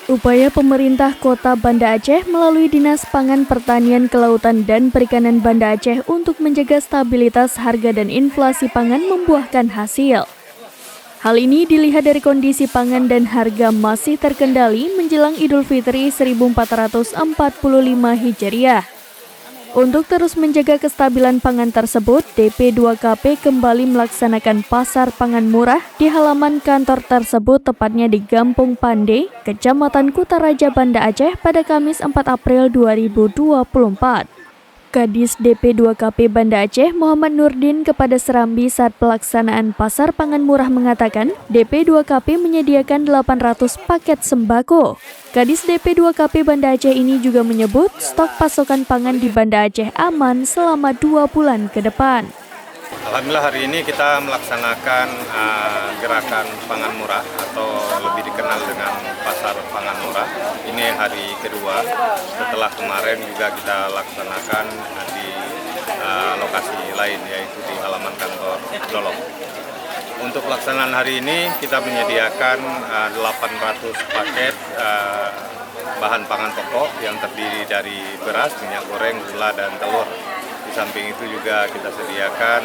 Upaya pemerintah Kota Banda Aceh melalui Dinas Pangan Pertanian Kelautan dan Perikanan Banda Aceh untuk menjaga stabilitas harga dan inflasi pangan membuahkan hasil. Hal ini dilihat dari kondisi pangan dan harga masih terkendali menjelang Idul Fitri 1445 Hijriah. Untuk terus menjaga kestabilan pangan tersebut, DP2KP kembali melaksanakan pasar pangan murah di halaman kantor tersebut tepatnya di Gampung Pande, Kecamatan Kutaraja, Banda Aceh pada Kamis 4 April 2024. Kadis DP2KP Banda Aceh Muhammad Nurdin kepada Serambi saat pelaksanaan pasar pangan murah mengatakan DP2KP menyediakan 800 paket sembako. Kadis DP2KP Banda Aceh ini juga menyebut stok pasokan pangan di Banda Aceh aman selama 2 bulan ke depan. Alhamdulillah hari ini kita melaksanakan gerakan pangan murah atau lebih dikenal dengan pasar pangan murah. Ini hari kedua setelah kemarin juga kita laksanakan di lokasi lain yaitu di halaman kantor Dolok. Untuk pelaksanaan hari ini kita menyediakan 800 paket bahan pangan pokok yang terdiri dari beras, minyak goreng, gula, dan telur. Di samping itu juga kita sediakan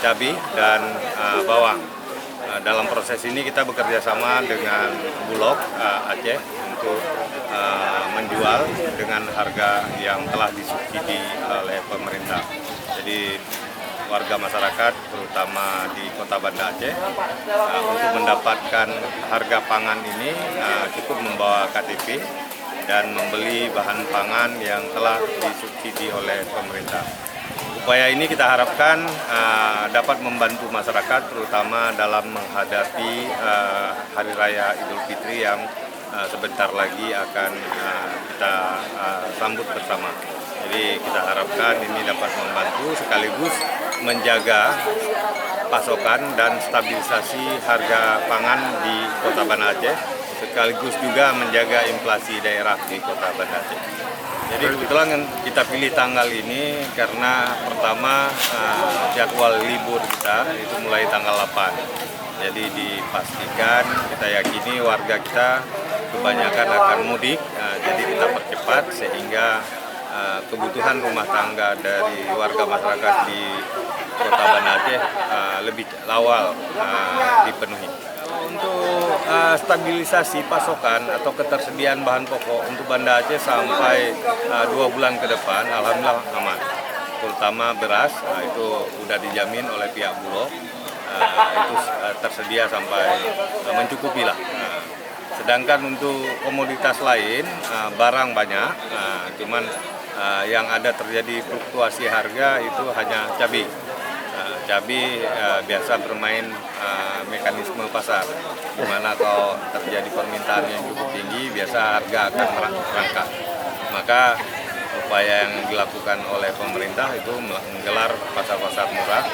cabai dan bawang. Dalam proses ini kita bekerja sama dengan Bulog Aceh untuk menjual dengan harga yang telah disubsidi oleh pemerintah. Jadi warga masyarakat terutama di Kota Banda Aceh untuk mendapatkan harga pangan ini cukup membawa KTP dan membeli bahan pangan yang telah disubsidi oleh pemerintah. Upaya ini kita harapkan dapat membantu masyarakat terutama dalam menghadapi Hari Raya Idul Fitri yang sebentar lagi akan kita sambut bersama. Jadi kita harapkan ini dapat membantu sekaligus menjaga pasokan dan stabilisasi harga pangan di Kota Banda Aceh, sekaligus juga menjaga inflasi daerah di Kota Banda Aceh. Jadi kebetulan kita pilih tanggal ini karena pertama jadwal libur kita itu mulai tanggal 8. Jadi dipastikan, kita yakini warga kita kebanyakan akan mudik, jadi kita percepat sehingga kebutuhan rumah tangga dari warga masyarakat di Kota Banda Aceh lebih awal dipenuhi. Untuk stabilisasi pasokan atau ketersediaan bahan pokok untuk Banda Aceh sampai 2 bulan ke depan, alhamdulillah aman. Terutama beras, itu sudah dijamin oleh pihak Bulog, itu tersedia sampai mencukupi lah. Sedangkan untuk komoditas lain, barang banyak, cuman yang ada terjadi fluktuasi harga itu hanya cabai. Cabai biasa bermain mekanisme pasar, di mana kalau terjadi permintaan yang cukup tinggi, biasa harga akan merangkak. Maka upaya yang dilakukan oleh pemerintah itu menggelar pasar-pasar murah,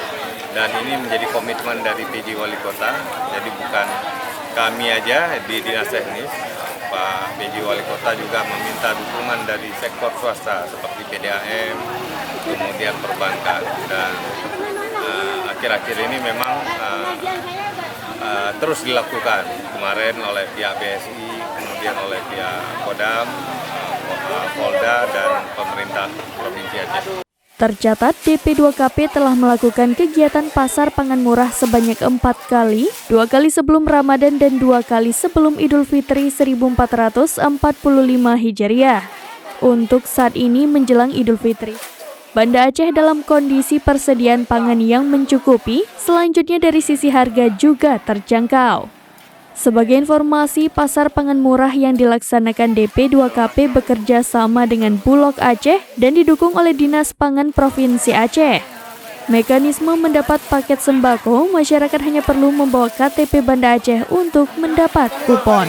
dan ini menjadi komitmen dari PJ Wali Kota. Jadi bukan kami aja di Dinas Teknis, Pak PJ Wali Kota juga meminta dukungan dari sektor swasta seperti PDAM, kemudian perbankan, dan akhir-akhir ini memang terus dilakukan kemarin oleh pihak BSI, kemudian oleh pihak Kodam, Polda, dan pemerintah Provinsi Aceh. Tercatat DP2KP telah melakukan kegiatan pasar pangan murah sebanyak 4 kali, 2 kali sebelum Ramadan dan 2 kali sebelum Idul Fitri 1445 Hijriah. Untuk saat ini menjelang Idul Fitri, Banda Aceh dalam kondisi persediaan pangan yang mencukupi, selanjutnya dari sisi harga juga terjangkau. Sebagai informasi, pasar pangan murah yang dilaksanakan DP2KP bekerja sama dengan Bulog Aceh dan didukung oleh Dinas Pangan Provinsi Aceh. Mekanisme mendapat paket sembako, masyarakat hanya perlu membawa KTP Banda Aceh untuk mendapat kupon.